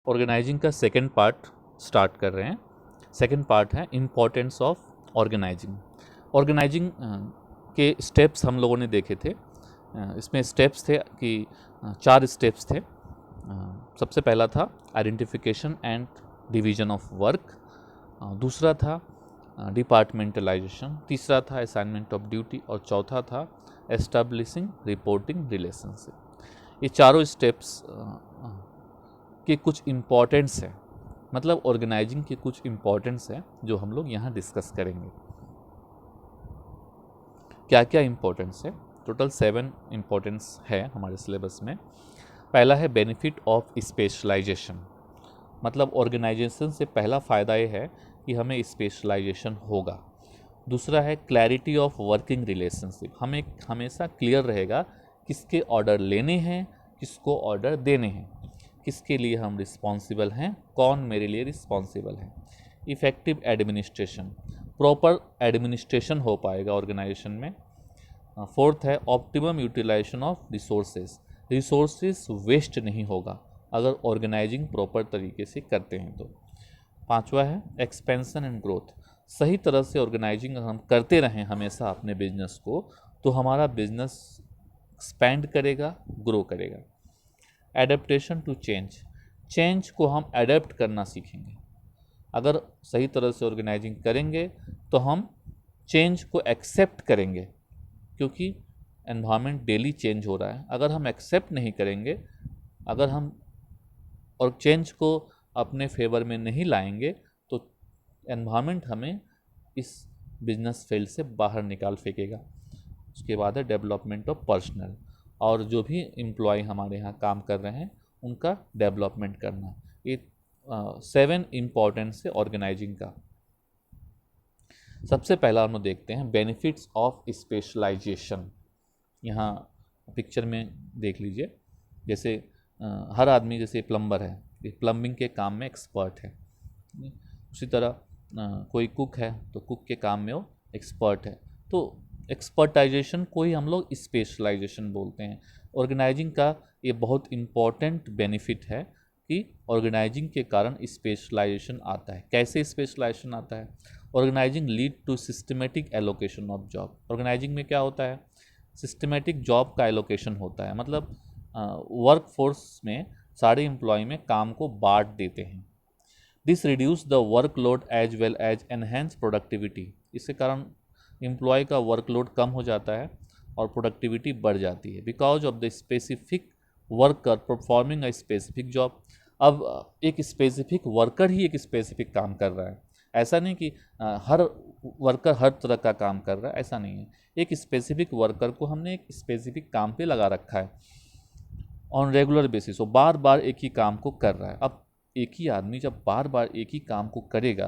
Organising का second part start कर रहे हैं। सेकंड पार्ट है इम्पोर्टेंस ऑफ ऑर्गेनाइजिंग। ऑर्गेनाइजिंग के स्टेप्स हम लोगों ने देखे थे। इसमें स्टेप्स थे कि 4 स्टेप्स थे। सबसे पहला था identification and division of work, दूसरा था डिपार्टमेंटलाइजेशन, तीसरा था असाइनमेंट ऑफ ड्यूटी और चौथा था एस्टैब्लिशिंग रिपोर्टिंग रिलेशनशिप। ये चारों स्टेप्स के कुछ इम्पॉर्टेंस है, मतलब ऑर्गेनाइजिंग के कुछ इम्पॉर्टेंस है जो हम लोग यहाँ डिस्कस करेंगे। क्या क्या इम्पोर्टेंस है? टोटल 7 इम्पोर्टेंस है हमारे सिलेबस में। पहला है बेनिफिट ऑफ स्पेशलाइजेशन, मतलब ऑर्गेनाइजेशन से पहला फ़ायदा ये है कि हमें स्पेशलाइजेशन होगा। दूसरा है क्लैरिटी ऑफ वर्किंग रिलेशनशिप, हमें हमेशा क्लियर रहेगा किसके ऑर्डर लेने हैं, किसको ऑर्डर देने हैं, किसके लिए हम रिस्पॉन्सिबल हैं, कौन मेरे लिए रिस्पॉन्सिबल है। इफ़ेक्टिव एडमिनिस्ट्रेशन, प्रॉपर एडमिनिस्ट्रेशन हो पाएगा ऑर्गेनाइजेशन में। फोर्थ है optimum utilisation of resources waste नहीं होगा अगर ऑर्गेनाइजिंग प्रॉपर तरीके से करते हैं तो। पांचवा है एक्सपेंशन एंड ग्रोथ, सही तरह से ऑर्गेनाइजिंग हम करते रहें हमेशा अपने बिजनेस को तो हमारा बिजनेस एक्सपैंड करेगा, ग्रो करेगा। एडेप्टेशन टू चेंज को हम एडेप्ट करना सीखेंगे। अगर सही तरह से ऑर्गेनाइजिंग करेंगे तो हम चेंज को एक्सेप्ट करेंगे, क्योंकि एनवायरनमेंट डेली चेंज हो रहा है। अगर हम एक्सेप्ट नहीं करेंगे, अगर हम और चेंज को अपने फेवर में नहीं लाएंगे तो एनवायरनमेंट हमें इस बिजनेस फील्ड से बाहर निकाल फेंकेगा। उसके बाद है डेवलपमेंट ऑफ पर्सनल, और जो भी एम्प्लॉय हमारे यहाँ काम कर रहे हैं उनका डेवलपमेंट करना। ये 7 इम्पॉर्टेंस है ऑर्गेनाइजिंग का। सबसे पहला हम लोग देखते हैं बेनिफिट्स ऑफ स्पेशलाइजेशन। यहाँ पिक्चर में देख लीजिए, जैसे हर आदमी जैसे प्लम्बर है, प्लम्बिंग के काम में एक्सपर्ट है। उसी तरह कोई कुक है तो कुक के काम में वो एक्सपर्ट है। तो एक्सपर्टाइजेशन को ही हम लोग स्पेशलाइजेशन बोलते हैं। ऑर्गेनाइजिंग का ये बहुत इम्पॉर्टेंट बेनिफिट है कि ऑर्गेनाइजिंग के कारण स्पेशलाइजेशन आता है। कैसे स्पेशलाइजेशन आता है? Organising lead to systematic allocation of job. Organising में क्या होता है? सिस्टमेटिक जॉब का एलोकेशन होता है, मतलब वर्क फोर्स में सारे एम्प्लॉय में काम को बांट देते हैं। This reduce the workload as well as enhance productivity. इसके कारण एम्प्लॉय का वर्कलोड कम हो जाता है और प्रोडक्टिविटी बढ़ जाती है। Because of the specific worker performing a specific job. अब एक स्पेसिफिक वर्कर ही एक स्पेसिफिक काम कर रहा है, ऐसा नहीं कि हर वर्कर हर तरह का काम कर रहा है, ऐसा नहीं है। एक स्पेसिफिक वर्कर को हमने एक स्पेसिफिक काम पे लगा रखा है ऑन रेगुलर बेसिस, वो बार बार एक ही काम को कर रहा है। अब एक ही आदमी जब बार बार एक ही काम को करेगा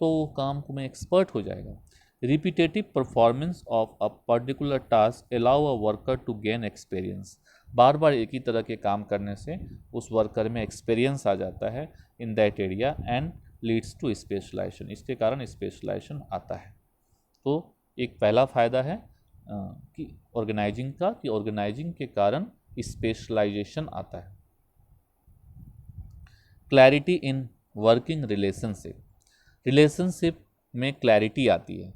तो वो काम को में एक्सपर्ट हो जाएगा। Repetitive performance of a particular task allow a worker to gain experience. बार बार एक ही तरह के काम करने से उस वर्कर में एक्सपीरियंस आ जाता है in that area and leads to specialisation. इसके कारण स्पेशलाइजेशन आता है। तो एक पहला फ़ायदा है कि ऑर्गेनाइजिंग का, कि ऑर्गेनाइजिंग के कारण स्पेशलाइजेशन आता है। क्लैरिटी इन वर्किंग रिलेशनशिप में क्लैरिटी आती है,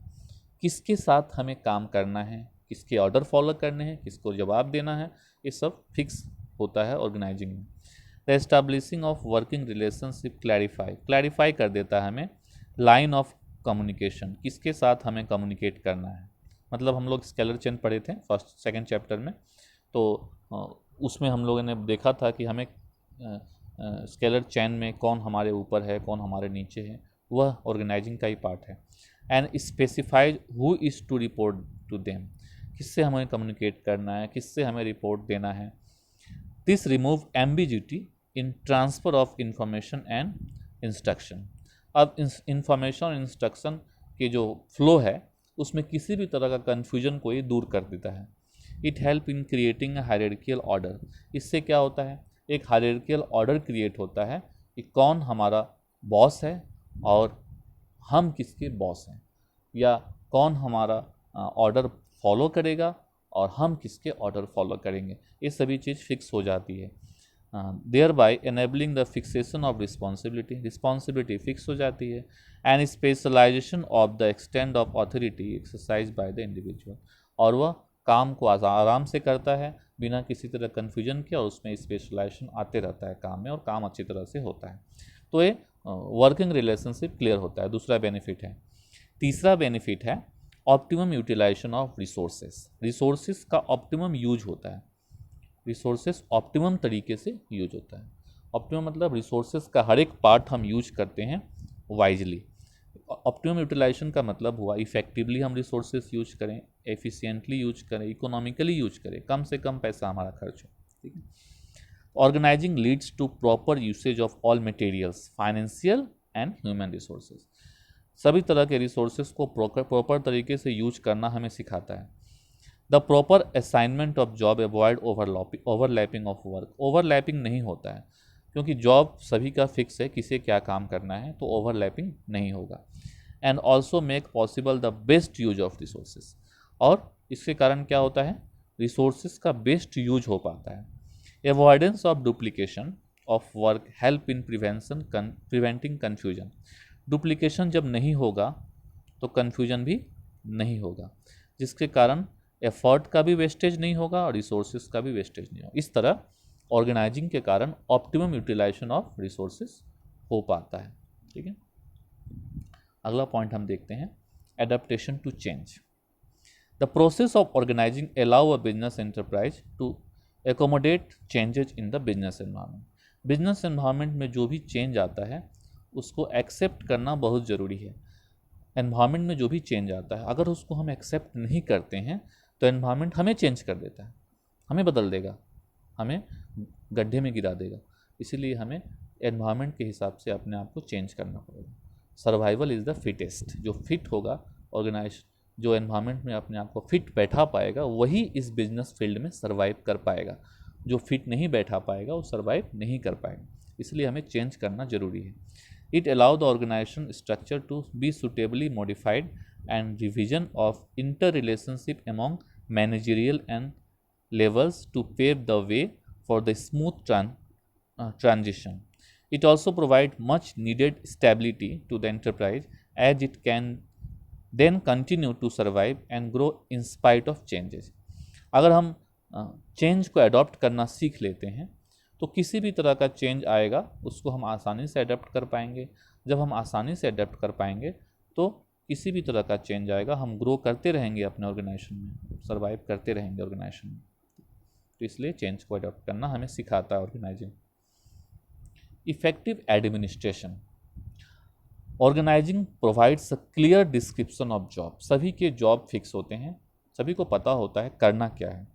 किसके साथ हमें काम करना है, किसके ऑर्डर फॉलो करने हैं, किसको जवाब देना है, ये सब फिक्स होता है ऑर्गेनाइजिंग में। The establishing of working relationship clarify कर देता है हमें लाइन ऑफ कम्युनिकेशन, किसके साथ हमें कम्युनिकेट करना है। मतलब हम लोग स्केलर चेन पढ़े थे फर्स्ट सेकंड चैप्टर में, तो उसमें हम लोगों ने देखा था कि हमें स्केलर चेन में कौन हमारे ऊपर है, कौन हमारे नीचे है, वह ऑर्गेनाइजिंग का ही पार्ट है। And specifies who is to report to them, किससे हमें कम्युनिकेट करना है, किससे हमें रिपोर्ट देना है। This remove ambiguity in transfer of information and instruction. अब इंफॉर्मेशन और इंस्ट्रक्शन के जो फ्लो है उसमें किसी भी तरह का कन्फ्यूजन को ये दूर कर देता है। It help in creating a hierarchical order. इससे क्या होता है? एक हायरार्कियल ऑर्डर क्रिएट होता है कि कौन हमारा बॉस है और हम किसके बॉस हैं, या कौन हमारा ऑर्डर फॉलो करेगा और हम किसके ऑर्डर फॉलो करेंगे। ये सभी चीज़ फिक्स हो जाती है। Thereby enabling the fixation of responsibility fix हो जाती है, and specialisation of the extend of authority exercise by the individual, और वह काम को आराम से करता है बिना किसी तरह कन्फ्यूजन के, और उसमें स्पेशलाइजेशन आते रहता है काम में और काम अच्छी तरह से होता है। तो ये वर्किंग रिलेशनशिप क्लियर होता है, दूसरा बेनिफिट है। तीसरा बेनिफिट है ऑप्टिमम यूटिलाइजेशन ऑफ रिसोर्सेस का ऑप्टिमम यूज होता है, रिसोर्सेस ऑप्टिमम तरीके से यूज होता है। ऑप्टिमम मतलब रिसोर्सेस का हर एक पार्ट हम यूज करते हैं वाइजली। ऑप्टिमम यूटिलाइजेशन का मतलब हुआ इफेक्टिवली हम रिसोर्सेस यूज करें, एफिशिएंटली यूज करें, इकोनॉमिकली यूज करें, कम से कम पैसा हमारा खर्च हो, ठीक है। Organising leads to proper usage of all materials, financial and human resources. सभी तरह के रिसोर्सेज को प्रॉपर तरीके से यूज करना हमें सिखाता है। The proper assignment of job avoid overlapping of work, overlapping नहीं होता है क्योंकि जॉब सभी का फिक्स है, किसे क्या काम करना है, तो ओवरलैपिंग नहीं होगा। And also make possible the best use of resources, और इसके कारण क्या होता है, रिसोर्सेज का बेस्ट यूज हो पाता है। Avoidance of duplication of work help in preventing confusion, duplication जब नहीं होगा तो कन्फ्यूजन भी नहीं होगा, जिसके कारण एफर्ट का भी वेस्टेज नहीं होगा और रिसोर्सेज का भी वेस्टेज नहीं होगा। इस तरह ऑर्गेनाइजिंग के कारण ऑप्टिमम यूटिलाइजेशन ऑफ रिसोर्सेज हो पाता है, ठीक है। अगला पॉइंट हम देखते हैं, adaptation to change. The process of organising allow a business enterprise to accommodate changes in the business environment. Business environment में जो भी चेंज आता है उसको एक्सेप्ट करना बहुत ज़रूरी है। एनवायरनमेंट में जो भी चेंज आता है अगर उसको हम एक्सेप्ट नहीं करते हैं तो एनवायरनमेंट हमें चेंज कर देता है, हमें बदल देगा, हमें गड्ढे में गिरा देगा। इसीलिए हमें एनवायरनमेंट के हिसाब से अपने आप को चेंज करना पड़ेगा। सर्वाइवल इज़ द फिटेस्ट, जो फिट होगा ऑर्गेनाइज, जो एनवायरनमेंट में अपने आप को फिट बैठा पाएगा वही इस बिजनेस फील्ड में सर्वाइव कर पाएगा। जो फिट नहीं बैठा पाएगा वो सर्वाइव नहीं कर पाएगा, इसलिए हमें चेंज करना जरूरी है। It allow the organization structure to be suitably modified and revision of interrelationship among managerial and levels to pave the way for the smooth transition. It also provides much needed stability to the enterprise as it can then continue to survive and grow in spite of changes. अगर हम change को adopt करना सीख लेते हैं तो किसी भी तरह का चेंज आएगा उसको हम आसानी से अडेप्ट कर पाएंगे। जब हम आसानी से अडेप्ट कर पाएंगे तो किसी भी तरह का चेंज आएगा हम ग्रो करते रहेंगे अपने ऑर्गेनाइजेशन में, सर्वाइव करते रहेंगे ऑर्गेनाइजेशन में। तो इसलिए चेंज को अडॉप्ट करना हमें सिखाता है organising. Effective administration, organising provides a clear description of job. सभी के जॉब फिक्स होते हैं, सभी को पता होता है करना क्या है।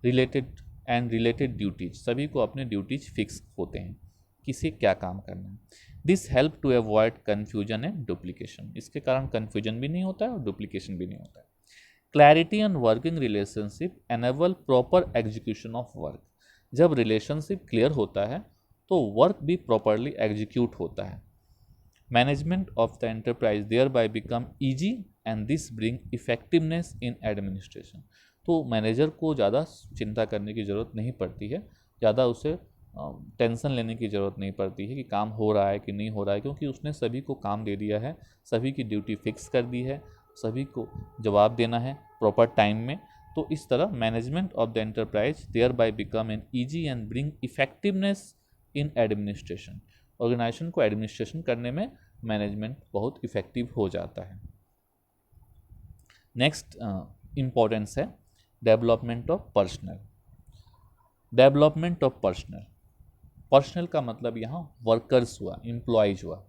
रिलेटेड ड्यूटीज, सभी को अपने ड्यूटीज फिक्स होते हैं, किसे क्या काम करना है। This help to avoid confusion and duplication, इसके कारण कन्फ्यूजन भी नहीं होता है और डुप्लीकेशन भी नहीं होता है। Clarity and working relationship enable proper execution of work, जब रिलेशनशिप क्लियर होता है तो वर्क भी प्रॉपरली एग्जीक्यूट होता है। Management of the enterprise thereby become easy and this bring effectiveness in administration. तो मैनेजर को ज़्यादा चिंता करने की ज़रूरत नहीं पड़ती है, ज़्यादा उसे टेंशन लेने की ज़रूरत नहीं पड़ती है कि काम हो रहा है कि नहीं हो रहा है, क्योंकि उसने सभी को काम दे दिया है, सभी की ड्यूटी फिक्स कर दी है, सभी को जवाब देना है प्रॉपर टाइम में। तो इस तरह management of the enterprise thereby become an easy and bring effectiveness in administration. Organisation को एडमिनिस्ट्रेशन करने में मैनेजमेंट बहुत इफेक्टिव हो जाता है। नेक्स्ट इम्पोर्टेंस है development of personal. Development of personal का मतलब यहाँ वर्कर्स हुआ, एम्प्लॉयज हुआ।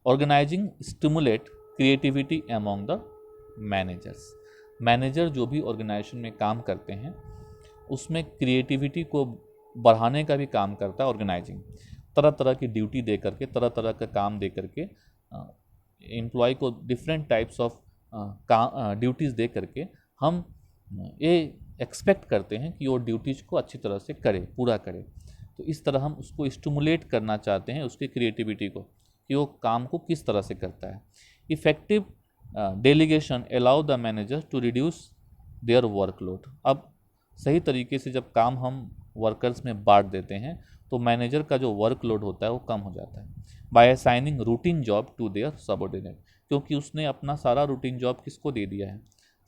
Organising stimulate creativity among the managers. Manager जो भी ऑर्गेनाइजेशन में काम करते हैं उसमें क्रिएटिविटी को बढ़ाने का भी काम करता है ऑर्गेनाइजिंग। तरह तरह की ड्यूटी दे करके, तरह तरह का काम दे करके, एम्प्लॉय को डिफरेंट टाइप्स ऑफ ड्यूटीज़ दे करके हम ये एक्सपेक्ट करते हैं कि वो ड्यूटीज़ को अच्छी तरह से करे, पूरा करे। तो इस तरह हम उसको स्टिमुलेट करना चाहते हैं, उसकी क्रिएटिविटी को, कि वो काम को किस तरह से करता है। Effective delegation allow the manager to reduce their workload. अब सही तरीके से जब काम हम वर्कर्स में बांट देते हैं तो मैनेजर का जो वर्कलोड होता है वो कम हो जाता है। By assigning routine job to their subordinate, क्योंकि उसने अपना सारा रूटीन जॉब किसको दे दिया है,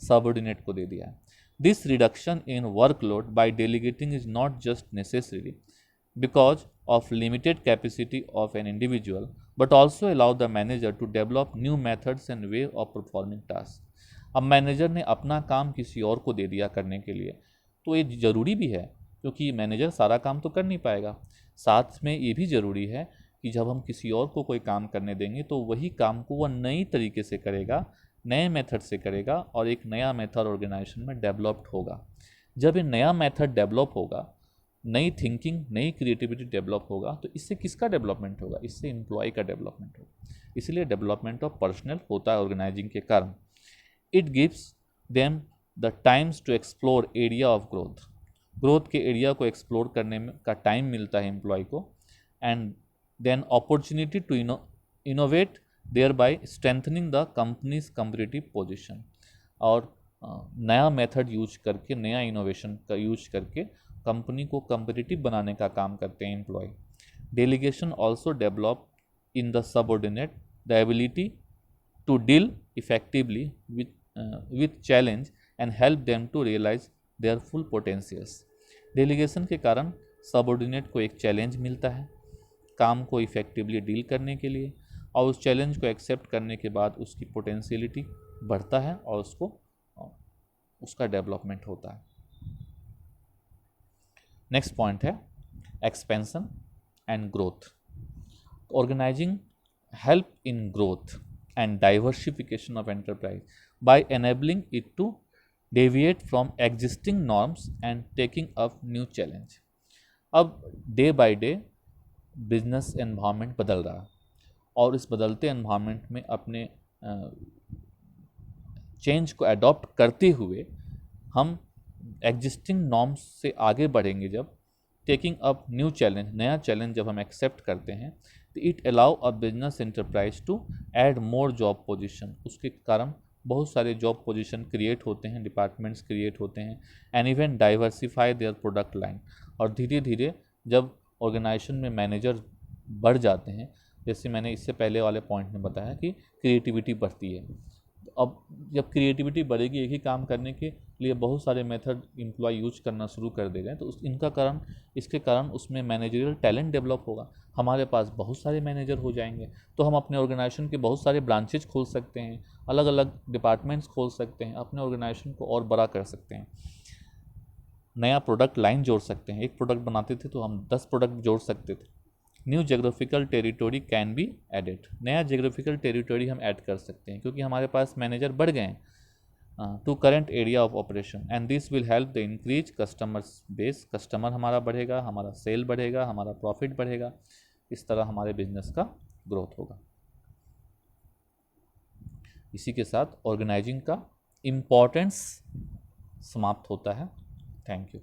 सबऑर्डिनेट को दे दिया है। This reduction in workload by delegating is not just necessary because of limited capacity of an individual, but also allow the manager to develop new methods and way of performing tasks. अब manager ने अपना काम किसी और को दे दिया करने के लिए, तो ये ज़रूरी भी है क्योंकि मैनेजर सारा काम तो कर नहीं पाएगा। साथ में ये भी ज़रूरी है कि जब हम किसी और को कोई काम करने देंगे तो वही काम को वह नई तरीके से करेगा, नए मेथड से करेगा और एक नया मेथड ऑर्गेनाइजेशन में डेवलप्ड होगा। जब ये नया मेथड डेवलप होगा, नई थिंकिंग, नई क्रिएटिविटी डेवलप होगा, तो इससे किसका डेवलपमेंट होगा, इससे एम्प्लॉय का डेवलपमेंट होगा। इसलिए डेवलपमेंट ऑफ पर्सनल होता है ऑर्गेनाइजिंग के कारण। It gives them the times to explore area of growth, growth के एरिया को एक्सप्लोर करने में का टाइम मिलता है एम्प्लॉय को। And then opportunity to innovate thereby strengthening the company's competitive position, और नया मेथड यूज करके, नया इनोवेशन का यूज करके कंपनी को कम्पिटिटिव बनाने का काम करते हैं employ. Delegation also develop in the subordinate the ability to deal effectively with challenge and help them to realise their full potentials. Delegation के कारण सबऑर्डिनेट को एक चैलेंज मिलता है काम को इफेक्टिवली डील करने के लिए, और उस चैलेंज को एक्सेप्ट करने के बाद उसकी पोटेंशियलिटी बढ़ता है और उसका डेवलपमेंट होता है। नेक्स्ट पॉइंट है expansion and growth. Organising help in growth and diversification of enterprise by enabling it to deviate from existing norms and taking up new challenge. अब day by day business environment बदल रहा है और इस बदलते environment में अपने चेंज को अडॉप्ट करते हुए हम एग्जिस्टिंग नॉर्म्स से आगे बढ़ेंगे। जब टेकिंग अप न्यू चैलेंज, नया चैलेंज जब हम एक्सेप्ट करते हैं, तो it allow a business enterprise to add more job position. उसके कारण बहुत सारे जॉब पोजीशन क्रिएट होते हैं, डिपार्टमेंट्स क्रिएट होते हैं, and even diversify their product line. और धीरे धीरे जब ऑर्गेनाइजेशन में मैनेजर बढ़ जाते हैं, जैसे मैंने इससे पहले वाले पॉइंट में बताया कि क्रिएटिविटी बढ़ती है, अब जब क्रिएटिविटी बढ़ेगी एक ही काम करने के लिए बहुत सारे मेथड एम्प्लॉय यूज करना शुरू कर देगा, तो इसके कारण उसमें मैनेजरियल टैलेंट डेवलप होगा। हमारे पास बहुत सारे मैनेजर हो जाएंगे तो हम अपने ऑर्गेनाइजेशन के बहुत सारे ब्रांचेज खोल सकते हैं, अलग अलग डिपार्टमेंट्स खोल सकते हैं, अपने ऑर्गेनाइजेशन को और बड़ा कर सकते हैं, नया प्रोडक्ट लाइन जोड़ सकते हैं। एक प्रोडक्ट बनाते थे तो हम 10 प्रोडक्ट जोड़ सकते थे। New geographical territory can be added, नया जोग्राफिकल टेरिटोरी हम ऐड कर सकते हैं क्योंकि हमारे पास मैनेजर बढ़ गए हैं to current area of operation, and this will help the increase customers base. Customer हमारा बढ़ेगा, हमारा सेल बढ़ेगा, हमारा प्रॉफिट बढ़ेगा, इस तरह हमारे बिजनेस का ग्रोथ होगा। इसी के साथ ऑर्गेनाइजिंग का इम्पोर्टेंस समाप्त होता है। Thank you.